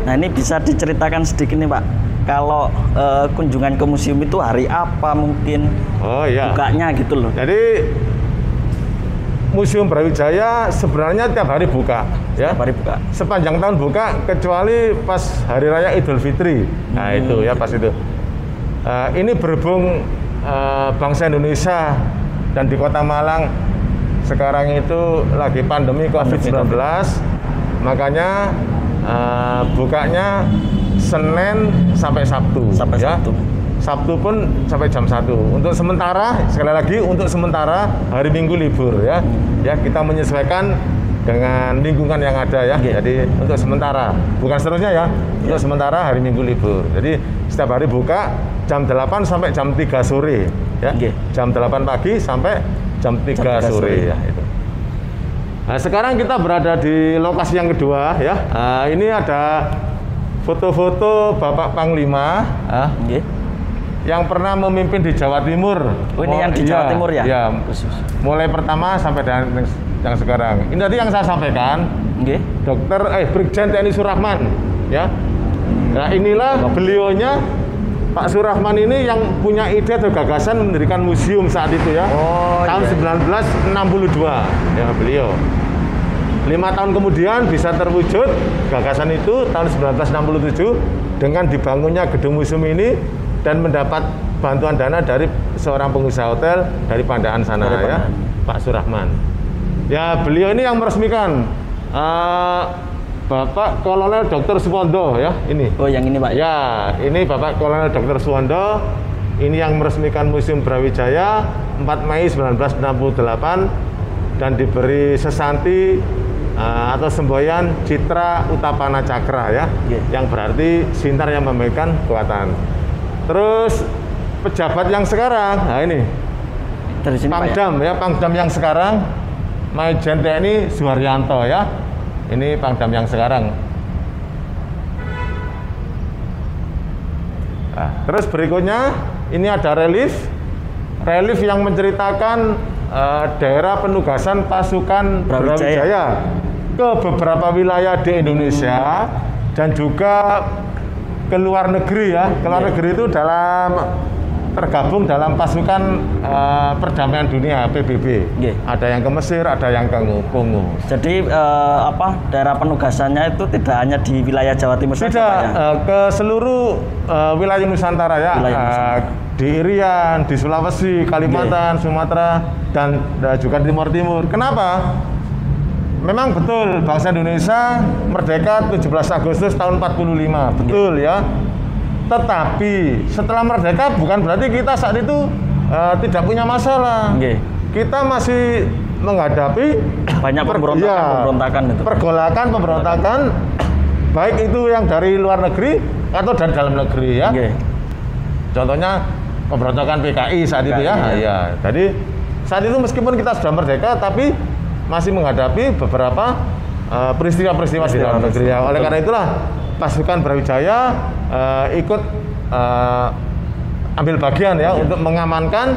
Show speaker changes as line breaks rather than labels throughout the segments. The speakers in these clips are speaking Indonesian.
Nah ini bisa diceritakan sedikit nih Pak, kalau kunjungan ke museum itu hari apa mungkin bukanya gitu loh.
Jadi Museum Brawijaya sebenarnya tiap hari buka, ya.
Tiap hari buka.
Sepanjang tahun buka kecuali pas Hari Raya Idul Fitri. Nah itu ya pas itu. Ini berhubung bangsa Indonesia dan di Kota Malang sekarang itu lagi pandemi COVID-19, makanya bukanya Senin sampai Sabtu.
Sampai
ya.
Sabtu.
Sabtu pun sampai jam 1. Untuk sementara, sekali lagi untuk sementara hari Minggu libur ya. Ya, kita menyesuaikan dengan lingkungan yang ada ya. Jadi untuk sementara, bukan seterusnya ya. Untuk sementara hari Minggu libur. Jadi setiap hari buka jam 8 sampai jam 3 sore ya. Jam 8 pagi sampai jam 3 sore ya itu. Nah, sekarang kita berada di lokasi yang kedua ya. Ini ada foto-foto Bapak Panglima yang pernah memimpin di Jawa Timur.
Oh, ini yang di Jawa Timur ya?
Ya, mulai pertama sampai dengan yang sekarang. Ini tadi yang saya sampaikan, Brigjen TNI Surahman, ya. Nah inilah beliaunya, Pak Surahman ini yang punya ide atau gagasan mendirikan museum saat itu ya. Tahun 1962, ya beliau. 5 tahun kemudian bisa terwujud gagasan itu tahun 1967 dengan dibangunnya gedung museum ini dan mendapat bantuan dana dari seorang pengusaha hotel dari Pandaan sana ya, Pak Surahman. Ya beliau ini yang meresmikan Bapak Kolonel Dr. Suwondo ya ini.
Oh yang ini Pak?
Ya ini Bapak Kolonel Dr. Suwondo ini yang meresmikan Museum Brawijaya 4 Mei 1968 dan diberi sesanti atau semboyan Citra Utapana Cakra ya, yang berarti sinar yang memberikan kekuatan. Terus pejabat yang sekarang, nah ini Pangdam ya, Pangdam yang sekarang Majen TNI Suharyanto ya, ini Pangdam yang sekarang. Nah, terus berikutnya ini ada relief yang menceritakan daerah penugasan pasukan Brawijaya ke beberapa wilayah di Indonesia dan juga ke luar negeri ya. Ke luar negeri itu tergabung dalam pasukan perdamaian dunia PBB. Ada yang ke Mesir, ada yang ke Kongo.
Jadi daerah penugasannya itu tidak hanya di wilayah Jawa Timur saja,
Pak, ya? Ke seluruh wilayah Nusantara ya. Di Irian, di Sulawesi, Kalimantan, Sumatera dan juga di Timur Timur. Kenapa? Memang betul bangsa Indonesia merdeka 17 Agustus tahun 45, betul ya. Tetapi setelah merdeka bukan berarti kita saat itu tidak punya masalah. Kita masih menghadapi
banyak pemberontakan itu.
Pemberontakan baik itu yang dari luar negeri atau dari dalam negeri ya. Contohnya pemberontakan PKI saat itu ya. Ya. Jadi saat itu meskipun kita sudah merdeka tapi masih menghadapi beberapa peristiwa-peristiwa di dalam negeri. Ya. Oleh karena itulah pasukan Brawijaya ikut ambil bagian ya untuk mengamankan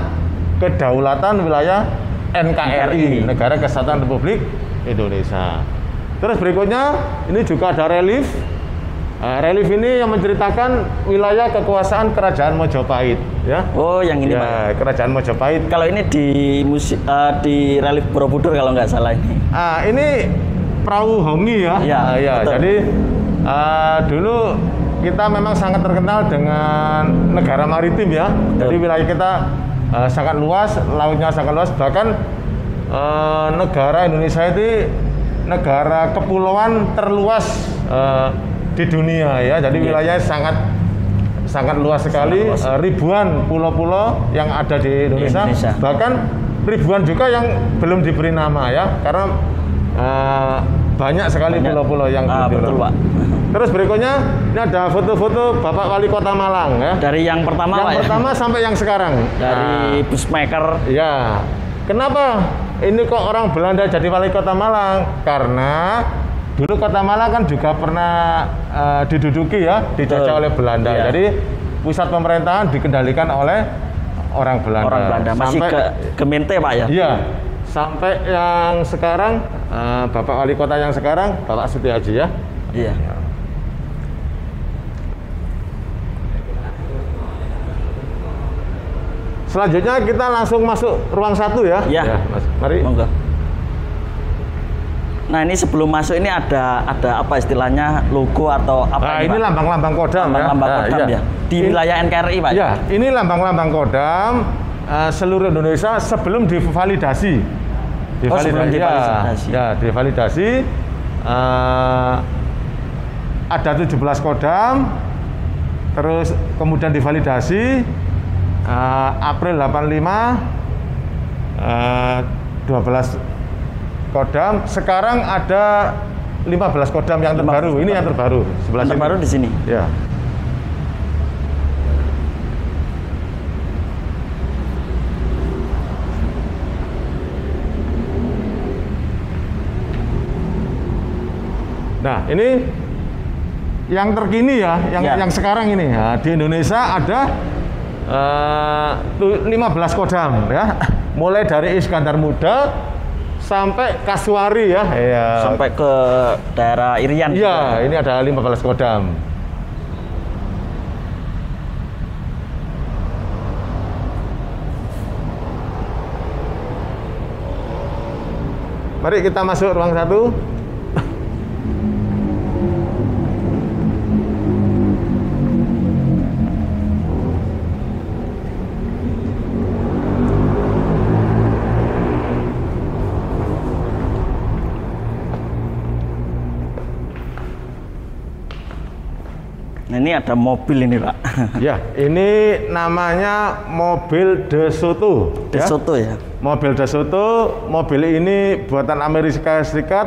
kedaulatan wilayah NKRI, Negara Kesatuan Republik Indonesia. Terus berikutnya ini juga ada relief. Relief ini yang menceritakan wilayah kekuasaan Kerajaan Mojopahit ya.
Oh yang ini
ya, Pak. Kerajaan Mojopahit.
Kalau ini di relief Borobudur kalau nggak salah ini.
Ini perahu Hongi ya. Ya jadi dulu kita memang sangat terkenal dengan negara maritim ya. Jadi wilayah kita sangat luas, lautnya sangat luas. Bahkan negara Indonesia itu negara kepulauan terluas di dunia ya. Jadi wilayahnya sangat luas sekali, ribuan pulau-pulau yang ada di Indonesia. Bahkan ribuan juga yang belum diberi nama ya, karena banyak sekali pulau-pulau yang
betul Pak.
Terus berikutnya ini ada foto-foto Bapak Wali Kota Malang ya.
Dari yang pertama
Pak, pertama sampai yang sekarang.
Dari Busmaker.
Ya. Kenapa ini kok orang Belanda jadi Wali Kota Malang? Karena dulu Kota Malang kan juga pernah diduduki ya, dijajah oleh Belanda. Jadi pusat pemerintahan dikendalikan oleh orang Belanda.
Masih ke Gemente Pak ya?
Iya. Sampai yang sekarang Bapak Wali Kota yang sekarang Bapak Sutiaji ya.
Iya.
Selanjutnya kita langsung masuk ruang 1 ya.
Ya,
Mas. Mari.
Monggo. Nah, ini sebelum masuk ini ada apa istilahnya logo atau apa?
Nah, ini lambang-lambang Kodam
lambang Kodam ya. Di wilayah NKRI, Pak.
Ya, ini lambang-lambang Kodam seluruh Indonesia sebelum divalidasi.
Sebelum divalidasi.
Ya, divalidasi. Ada 17 Kodam, terus kemudian divalidasi April 85, 12 Kodam. Sekarang ada 15 Kodam yang terbaru. Ini yang terbaru. Sebelah sini.
Terbaru di sini.
Ya. Nah, ini yang terkini ya, yang sekarang ini. Nah, di Indonesia ada 15 Kodam ya. Mulai dari Iskandar Muda sampai Kasuari ya.
Sampai ke daerah Irian.
Iya, ini ada 15 Kodam. Mari kita masuk ruang 1.
Nah, ini ada mobil ini, Pak.
Ya, ini namanya mobil De Soto.
De Soto ya.
Mobil De Soto, mobil ini buatan Amerika Serikat,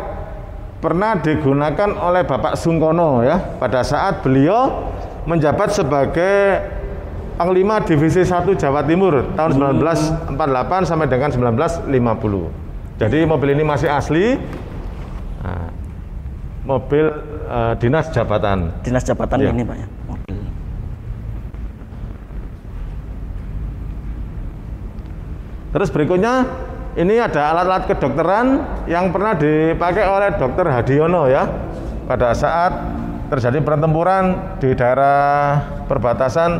pernah digunakan oleh Bapak Sungkono ya, pada saat beliau menjabat sebagai Panglima Divisi 1 Jawa Timur tahun 1948 sampai dengan 1950. Jadi mobil ini masih asli. Nah, mobil dinas jabatan.
Dinas jabatan
ya.
Ini, Pak ya. Mobil.
Terus berikutnya ini ada alat-alat kedokteran yang pernah dipakai oleh Dr. Hadiono ya pada saat terjadi pertempuran di daerah perbatasan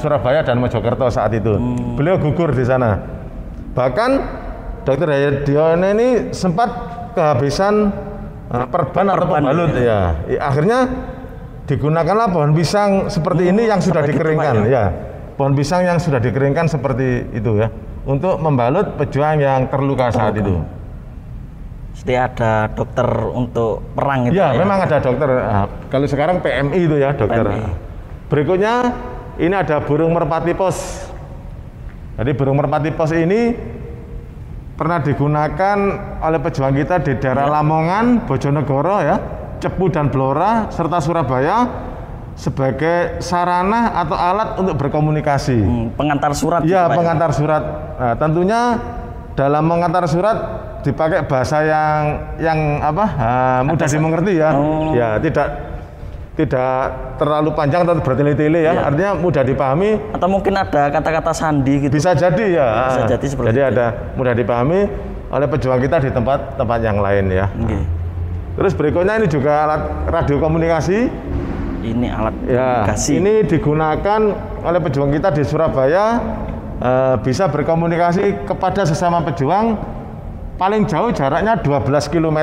Surabaya dan Mojokerto saat itu. Beliau gugur di sana. Bahkan Dr. Hadiono ini sempat kehabisan perban atau pembalut ya. Akhirnya digunakanlah pohon pisang seperti ini yang sudah dikeringkan ya. Pohon pisang yang sudah dikeringkan seperti itu ya, untuk membalut pejuang yang terluka saat itu.
Jadi ada dokter untuk perang itu
ya? Memang ada dokter. Kalau sekarang PMI itu ya, dokter. PMI. Berikutnya ini ada burung merpati pos. Jadi burung merpati pos ini pernah digunakan oleh pejuang kita di daerah Lamongan, Bojonegoro ya, Cepu dan Blora serta Surabaya sebagai sarana atau alat untuk berkomunikasi.
Pengantar surat.
Ya, pengantar surat. Nah, tentunya dalam mengantar surat dipakai bahasa yang mudah dimengerti ya. Ya, tidak terlalu panjang atau bertele-tele ya. Artinya mudah dipahami.
Atau mungkin ada kata-kata sandi gitu.
Bisa jadi ya.
Bisa jadi seperti
jadi
itu.
Ada mudah dipahami oleh pejuang kita di tempat-tempat yang lain ya. Terus berikutnya ini juga alat radio komunikasi.
Ini alat komunikasi.
Ini digunakan oleh pejuang kita di Surabaya, bisa berkomunikasi kepada sesama pejuang paling jauh jaraknya 12 km.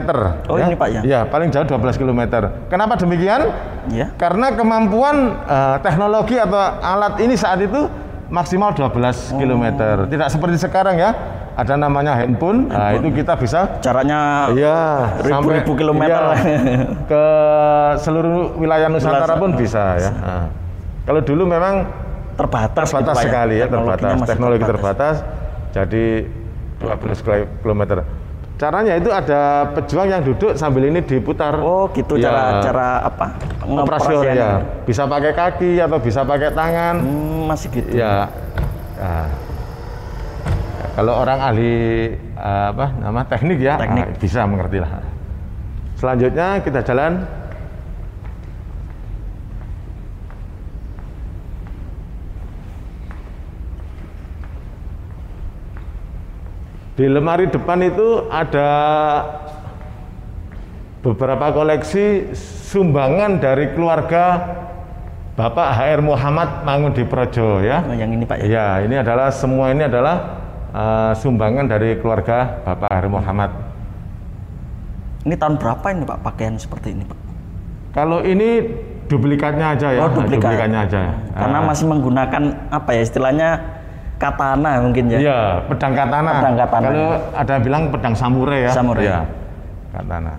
Oh ya? Ini Pak ya?
Ya, paling jauh 12 km. Kenapa demikian?
Ya.
Karena kemampuan teknologi atau alat ini saat itu maksimal 12 km. Tidak seperti sekarang ya. Ada namanya handphone. Nah, itu kita bisa
jaraknya ribu-ribu kilometer
ke seluruh wilayah Nusantara pun bisa ya. Nah, kalau dulu memang terbatas gitu, sekali ya, teknologi terbatas. Jadi 12 km. Caranya itu ada pejuang yang duduk sambil ini diputar.
Oh gitu ya. cara apa?
Operasional ya. Bisa pakai kaki atau bisa pakai tangan.
Masih gitu.
Ya. Nah, kalau orang ahli teknik ya, bisa mengerti lah. Selanjutnya kita jalan. Di lemari depan itu ada beberapa koleksi sumbangan dari keluarga Bapak HR Muhammad Mangundiprojo ya.
Oh, yang ini Pak ya?
Ya, ini adalah semua ini adalah sumbangan dari keluarga Bapak HR Muhammad.
Ini tahun berapa ini Pak pakaian seperti ini Pak?
Kalau ini duplikatnya aja ya.
Oh,
duplikatnya aja.
Karena masih menggunakan apa ya istilahnya katana mungkin ya?
Iya, pedang katana.
Pedang katana.
Kalau ada yang bilang pedang samurai ya.
Samurai.
Ya, katana.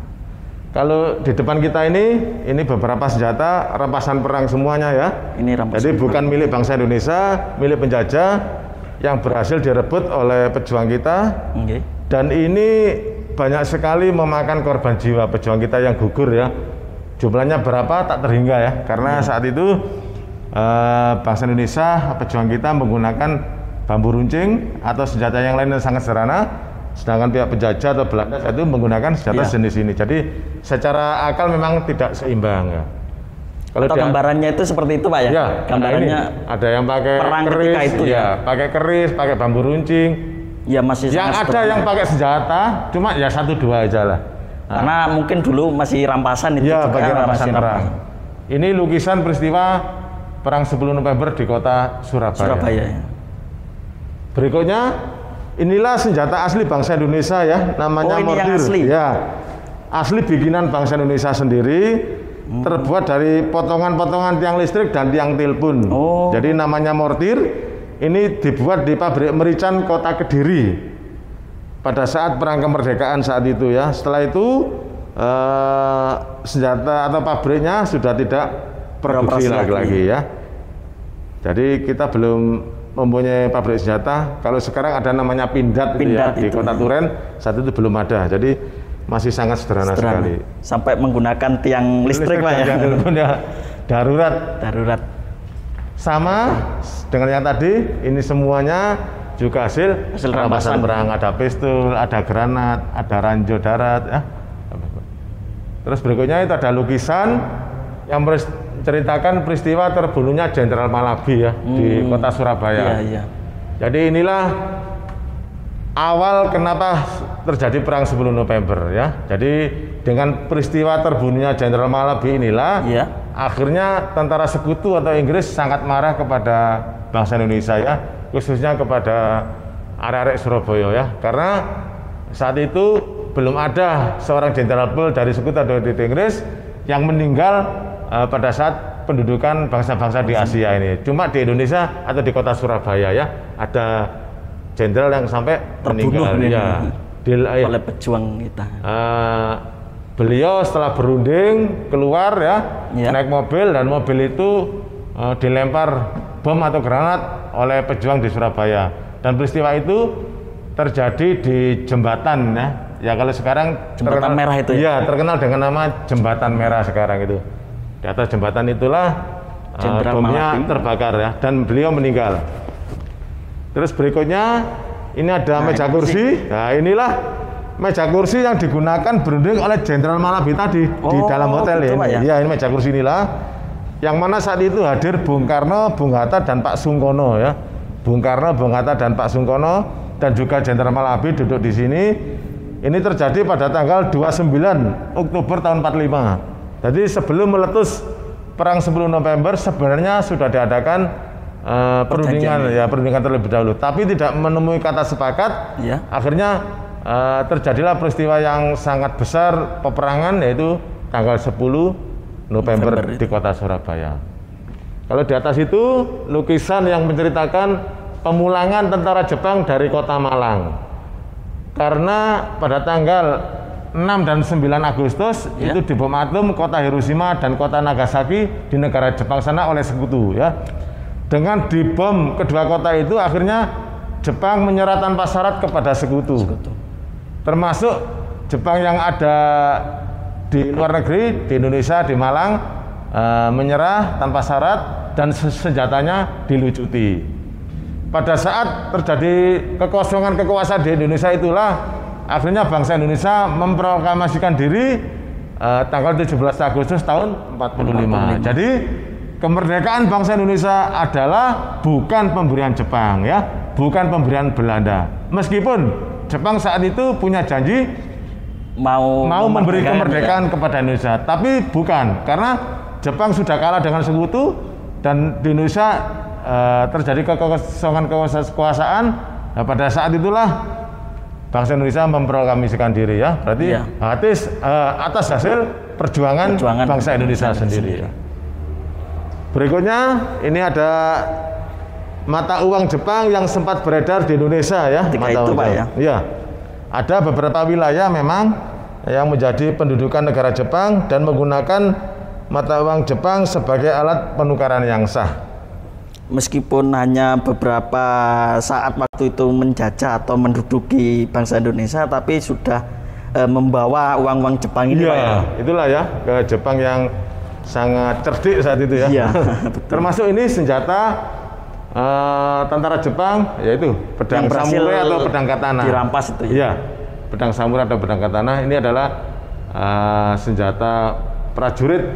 Kalau di depan kita ini beberapa senjata rampasan perang semuanya ya.
Ini rampasan.
Jadi bukan milik bangsa Indonesia, milik penjajah yang berhasil direbut oleh pejuang kita.
Okay.
Dan ini banyak sekali memakan korban jiwa pejuang kita yang gugur ya. Jumlahnya berapa tak terhingga ya. Karena saat itu bangsa Indonesia, pejuang kita menggunakan bambu runcing atau senjata yang lain yang sangat sederhana. Sedangkan pihak penjajah atau Belanda saat itu menggunakan senjata jenis ini. Jadi secara akal memang tidak seimbang ya.
Kalau gambarannya itu seperti itu Pak ya?
Ya,
gambarannya
ada yang pakai keris,
itu
ya, pakai keris, pakai bambu runcing.
Ya masih.
Yang ada yang pakai senjata, cuma ya 1-2 aja lah.
Karena mungkin dulu masih rampasan itu.
Ya, pakai rampasan perang. Ini lukisan peristiwa perang 10 November di kota Surabaya.
Ya.
Berikutnya. Inilah senjata asli bangsa Indonesia ya, namanya mortir.
Asli?
Ya, asli bikinan bangsa Indonesia sendiri, terbuat dari potongan-potongan tiang listrik dan tiang telepon. Jadi namanya mortir. Ini dibuat di pabrik merican Kota Kediri pada saat perang kemerdekaan saat itu ya. Setelah itu senjata atau pabriknya sudah tidak produksi lagi ya. Jadi kita belum mempunyai pabrik senjata. Kalau sekarang ada namanya Pindad ya, di Kota Turen, saat itu belum ada. Jadi masih sangat sederhana sekali.
Sampai menggunakan tiang listrik lah ya.
Tiang telepon ya, darurat. Sama dengan yang tadi, ini semuanya juga hasil rampasan perang. Ada pistol, ada granat, ada ranjau darat ya. Terus berikutnya itu ada lukisan yang ceritakan peristiwa terbunuhnya Jenderal Malabi ya di kota Surabaya.
Iya.
Jadi inilah awal kenapa terjadi perang 10 November ya. Jadi dengan peristiwa terbunuhnya Jenderal Malabi inilah akhirnya tentara sekutu atau Inggris sangat marah kepada bangsa Indonesia ya, khususnya kepada arek-arek Surabaya ya. Karena saat itu belum ada seorang Jenderal Pol dari sekutu atau dari Inggris yang meninggal pada saat pendudukan bangsa-bangsa di Asia ini. Cuma di Indonesia atau di kota Surabaya ya ada jenderal yang sampai meninggal
oleh pejuang kita.
Beliau setelah berunding keluar ya, naik mobil dan mobil itu dilempar bom atau granat oleh pejuang di Surabaya. Dan peristiwa itu terjadi di jembatan ya. Ya kalau sekarang
jembatan merah itu
ya. Ya terkenal dengan nama Jembatan Merah sekarang itu. Di atas jembatan itulah bomnya terbakar ya, dan beliau meninggal. Terus berikutnya ini ada meja kursi. Nah inilah meja kursi yang digunakan berunding oleh Jenderal Malabi tadi di dalam hotel ini. Ya ini meja kursi inilah yang mana saat itu hadir Bung Karno, Bung Hatta dan Pak Sungkono ya. Bung Karno, Bung Hatta dan Pak Sungkono dan juga Jenderal Malabi duduk di sini. Ini terjadi pada tanggal 29 Oktober tahun 45. Jadi sebelum meletus perang 10 November sebenarnya sudah diadakan perundingan terlebih dahulu, tapi tidak menemui kata sepakat. Akhirnya terjadilah peristiwa yang sangat besar peperangan, yaitu tanggal 10 November di kota Surabaya. Kalau di atas itu lukisan yang menceritakan pemulangan tentara Jepang dari kota Malang. Karena pada tanggal 6 dan 9 Agustus itu dibom atom kota Hiroshima dan kota Nagasaki di negara Jepang sana oleh sekutu ya. Dengan dibom kedua kota itu akhirnya Jepang menyerah tanpa syarat kepada sekutu. Termasuk Jepang yang ada di luar negeri, di Indonesia, di Malang menyerah tanpa syarat dan senjatanya dilucuti. Pada saat terjadi kekosongan kekuasaan di Indonesia itulah akhirnya bangsa Indonesia memproklamasikan diri tanggal 17 Agustus tahun 45. Jadi kemerdekaan bangsa Indonesia adalah bukan pemberian Jepang ya, bukan pemberian Belanda. Meskipun Jepang saat itu punya janji mau memberi kemerdekaan kepada Indonesia, tapi bukan, karena Jepang sudah kalah dengan sekutu dan di Indonesia terjadi kekosongan kekuasaan. Nah, pada saat itulah bangsa Indonesia memproklamasikan diri ya, berarti atas hasil perjuangan bangsa Indonesia sendiri. Ya. Berikutnya ini ada mata uang Jepang yang sempat beredar di Indonesia ya. Mata itu, Pak, ya. Iya. Ada beberapa wilayah memang yang menjadi pendudukan negara Jepang dan menggunakan mata uang Jepang sebagai alat penukaran yang sah.
Meskipun hanya beberapa saat waktu itu menjajah atau menduduki bangsa Indonesia, tapi sudah membawa uang-uang Jepang ini, Pak, ya.
Itulah ya, ke Jepang yang sangat cerdik saat itu ya.
Iya,
termasuk ini senjata tentara Jepang, yaitu pedang samurai atau pedang katana.
Dirampas itu ya.
Iya, pedang samurai atau pedang katana ini adalah senjata prajurit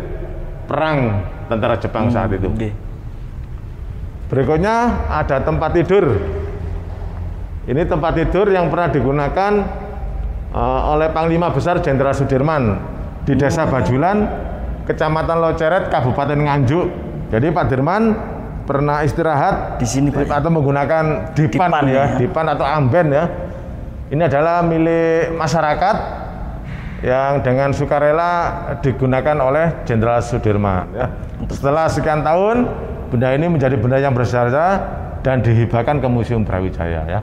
perang tentara Jepang saat itu. Berikutnya ada tempat tidur. Ini tempat tidur yang pernah digunakan oleh Panglima Besar Jenderal Sudirman di Desa Bajulan, Kecamatan Loceret, Kabupaten Nganjuk. Jadi Pak Dirman pernah istirahat
di sini, Pak,
atau menggunakan dipan ya, dipan atau amben ya. Ini adalah milik masyarakat yang dengan sukarela digunakan oleh Jenderal Sudirman ya. Setelah sekian tahun, benda ini menjadi benda yang bersejarah dan dihibahkan ke Museum Brawijaya ya.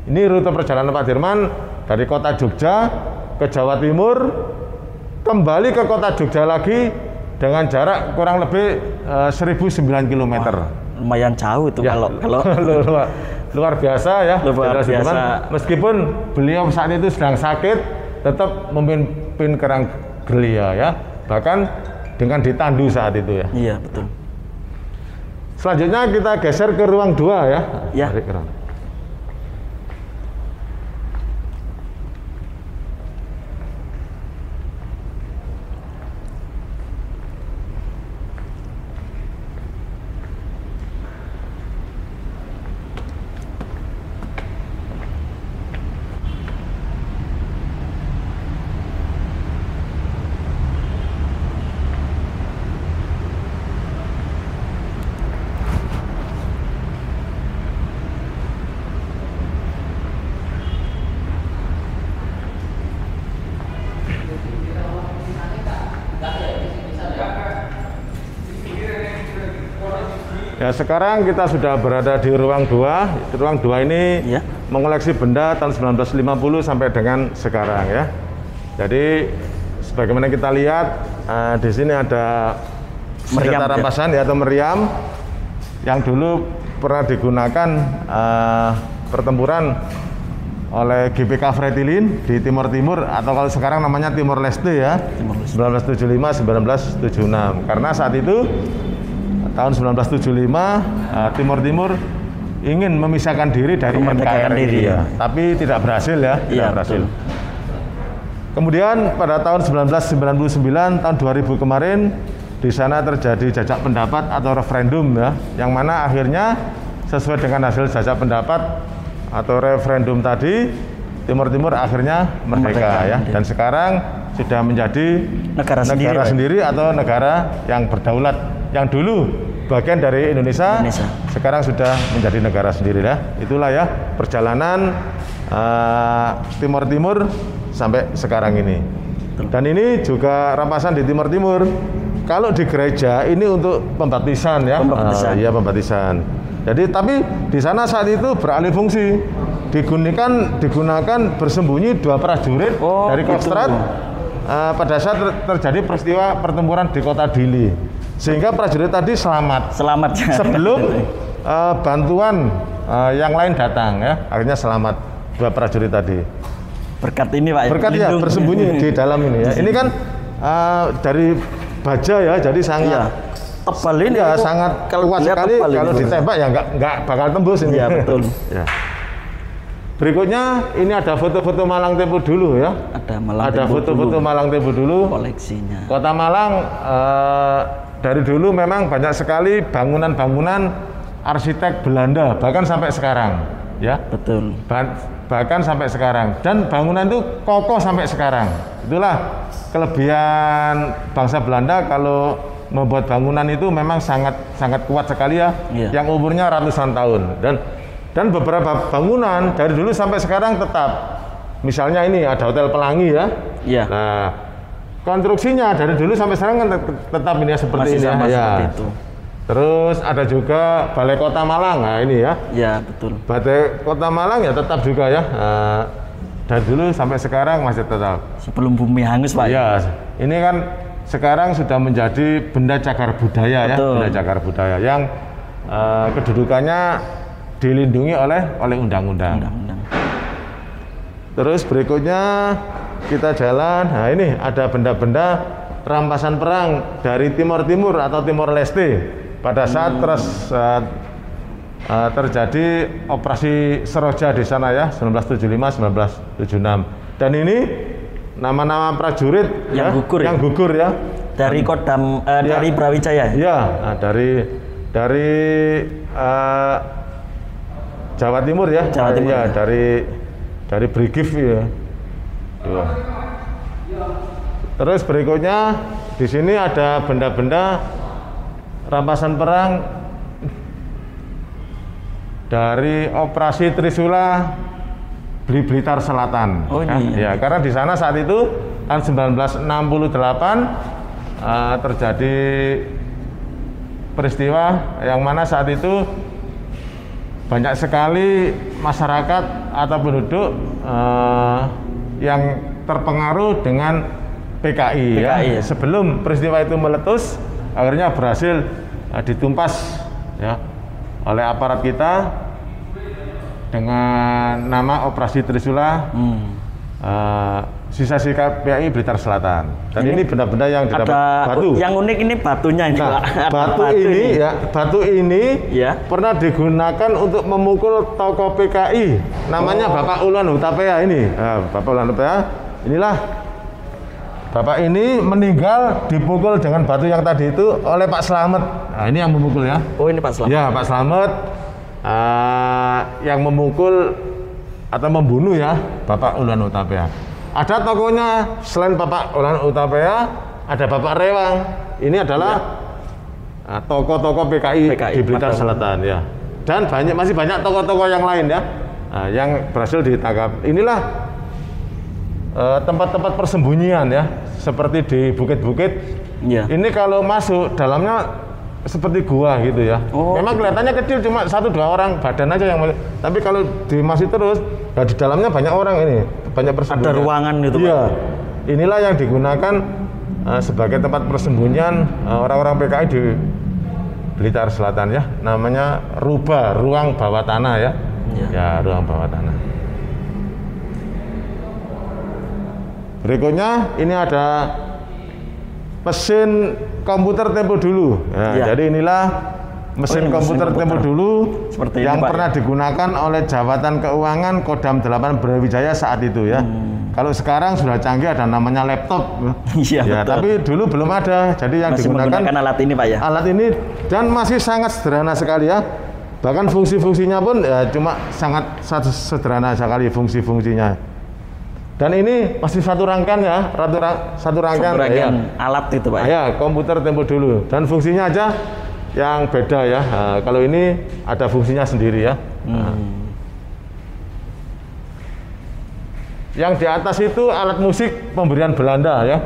Ini rute perjalanan Pak Dirman dari kota Jogja ke Jawa Timur, kembali ke kota Jogja lagi dengan jarak kurang lebih 1009 km.
Lumayan jauh itu ya. kalau
luar biasa ya.
Luar biasa.
Meskipun beliau saat itu sedang sakit, tetap memimpin Kerang Gerilya ya. Bahkan dengan ditandu saat itu ya.
Iya, betul.
Selanjutnya kita geser ke ruang 2 ya.
Ya.
Ya, sekarang kita sudah berada di ruang 2. Ruang 2 ini ya, mengoleksi benda tahun 1950 sampai dengan sekarang ya. Jadi sebagaimana kita lihat di sini ada senjata rampasan ya, atau meriam yang dulu pernah digunakan pertempuran oleh GBK Fretilin di Timur Timur, atau kalau sekarang namanya Timor Leste ya, 1975-1976. Karena saat itu tahun 1975 Timur Timur ingin memisahkan diri dari NKRI ya, tapi tidak berhasil ya, tidak berhasil. Kemudian pada tahun 1999, tahun 2000 kemarin, di sana terjadi jajak pendapat atau referendum ya, yang mana akhirnya sesuai dengan hasil jajak pendapat atau referendum tadi, Timur Timur akhirnya merdeka ya, dan sekarang sudah menjadi negara sendiri atau negara yang berdaulat. Yang dulu bagian dari Indonesia, sekarang sudah menjadi negara sendiri ya. Itulah ya perjalanan Timur Timur sampai sekarang ini. Dan ini juga rampasan di Timur Timur. Kalau di gereja ini untuk pembaptisan ya, iya pembaptisan. Jadi tapi di sana saat itu beralih fungsi, digunakan bersembunyi 2 prajurit dari Kostrad pada saat terjadi peristiwa pertempuran di kota Dili. Sehingga prajurit tadi selamat sebelum bantuan yang lain datang ya, akhirnya selamat 2 prajurit tadi.
Berkat ini Pak,
berkat ya, bersembunyi di dalam ini ya. Ini kan dari baja ya, jadi sangat
tebal ini
ya, sangat kuat sekali. Kalau ditembak ya nggak bakal tembus ini.
Ya betul.
Ya. Berikutnya ini ada foto-foto Malang Tempo dulu ya. Ada foto-foto Malang Tempo dulu.
Koleksinya.
Kota Malang dari dulu memang banyak sekali bangunan-bangunan arsitek Belanda, bahkan sampai sekarang ya.
Betul.
Bahkan sampai sekarang, dan bangunan itu kokoh sampai sekarang. Itulah kelebihan bangsa Belanda, kalau membuat bangunan itu memang sangat kuat sekali ya, yang umurnya ratusan tahun. Dan beberapa bangunan dari dulu sampai sekarang tetap. Misalnya ini ada Hotel Pelangi ya.
Iya.
Nah, konstruksinya dari dulu sampai sekarang kan tetap ini ya, seperti
masih
ini
sama
ya.
Seperti itu.
Terus ada juga Balai Kota Malang. Nah, ini ya.
Iya, betul.
Balai Kota Malang ya tetap juga ya. Dari dulu sampai sekarang masih tetap.
Sebelum bumi hangus, Pak.
Iya. Ini kan sekarang sudah menjadi benda cagar budaya. Betul. Ya, benda cagar budaya yang kedudukannya dilindungi oleh undang-undang. Terus berikutnya kita jalan. Nah, ini ada benda-benda rampasan perang dari Timur Timur atau Timor Leste pada saat terjadi operasi Seroja di sana ya, 1975-1976. Dan ini nama-nama prajurit
yang
gugur ya.
Dari Kodam dari Brawijaya.
Iya, nah, dari Jawa Timur ya.
Jawa Timur.
Ya, dari Brigif ya. Terus berikutnya di sini ada benda-benda rampasan perang dari operasi Trisula Blitar Selatan.
Oh, ini.
Ya, karena di sana saat itu tahun 1968 terjadi peristiwa yang mana saat itu banyak sekali masyarakat atau penduduk yang terpengaruh dengan PKI ya. Sebelum peristiwa itu meletus, akhirnya berhasil ditumpas ya oleh aparat kita dengan nama Operasi Trisula. Sisa-sisa PKI Blitar Selatan. Dan ini benda-benda yang didapat batu.
Yang unik ini batunya ini,
Pak. Batu ini pernah digunakan untuk memukul tokoh PKI. Namanya Bapak Ulan Hutapea ini. Nah, Bapak Ulan Hutapea, inilah Bapak ini meninggal dipukul dengan batu yang tadi itu oleh Pak Slamet. Nah, ini yang memukul ya.
Oh, ini Pak Slamet.
Ya, Pak Slamet yang memukul atau membunuh ya Bapak Ulan Hutapea. Ada tokohnya selain Bapak Ulan Hutapea, ada Bapak Rewang. Ini adalah tokoh-tokoh PKI di Blitar Selatan ya. Dan masih banyak tokoh-tokoh yang lain ya, yang berhasil ditangkap. Inilah tempat-tempat persembunyian ya, seperti di bukit-bukit. Ini kalau masuk dalamnya seperti gua gitu ya. Memang kelihatannya kecil, cuma 1-2 orang badan aja yang masuk. Tapi kalau masih terus, ya di dalamnya banyak orang ini, banyak persembunyian.
Ada ruangan gitu.
Iya. Inilah yang digunakan sebagai tempat persembunyian orang-orang PKI di Blitar Selatan ya. Namanya Ruba, ruang bawah tanah ya. Ya, ruang bawah tanah. Berikutnya ini ada mesin komputer tempo dulu. Jadi inilah mesin komputer tempo dulu seperti yang pernah digunakan oleh Jabatan Keuangan Kodam 8 Brawijaya saat itu ya. Kalau sekarang sudah canggih, ada namanya laptop.
Iya,
tapi dulu belum ada. Jadi yang digunakan
alat ini, Pak ya.
Alat ini dan masih sangat sederhana sekali ya. Bahkan fungsi-fungsinya pun ya cuma sangat sederhana sekali fungsi-fungsinya. Dan ini masih satu rangkaian ya, satu rangkaian
alat itu, Pak.
Ya, komputer tempo dulu. Dan fungsinya aja yang beda ya. Kalau ini ada fungsinya sendiri ya. Yang di atas itu alat musik pemberian Belanda ya.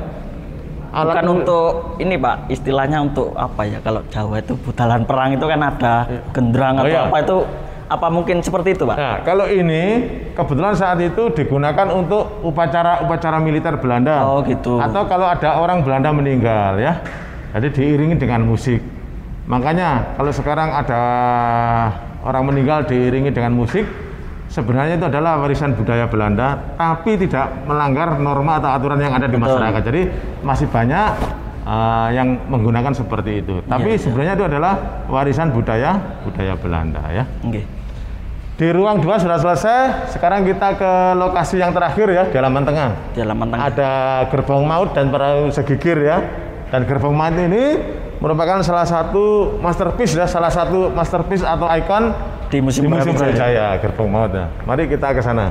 Bukan untuk ini, Pak, istilahnya untuk apa ya? Kalau Jawa itu butalan perang itu kan ada gendrang atau apa itu. Apa mungkin seperti itu, Pak?
Nah, kalau ini kebetulan saat itu digunakan untuk upacara militer Belanda.
Oh, gitu.
Atau kalau ada orang Belanda meninggal ya. Jadi diiringi dengan musik. Makanya kalau sekarang ada orang meninggal diiringi dengan musik, sebenarnya itu adalah warisan budaya Belanda, tapi tidak melanggar norma atau aturan yang ada di masyarakat. Jadi masih banyak yang menggunakan seperti itu. Tapi sebenarnya itu adalah warisan budaya Belanda ya. Di ruang 2 sudah selesai. Sekarang kita ke lokasi yang terakhir ya, di halaman tengah.
Di halaman tengah.
Ada gerbong maut dan perahu segigir ya. Dan gerbong maut ini merupakan salah satu masterpiece ya, atau ikon di Museum Brawijaya, gerbong maut ya. Mari kita ke sana.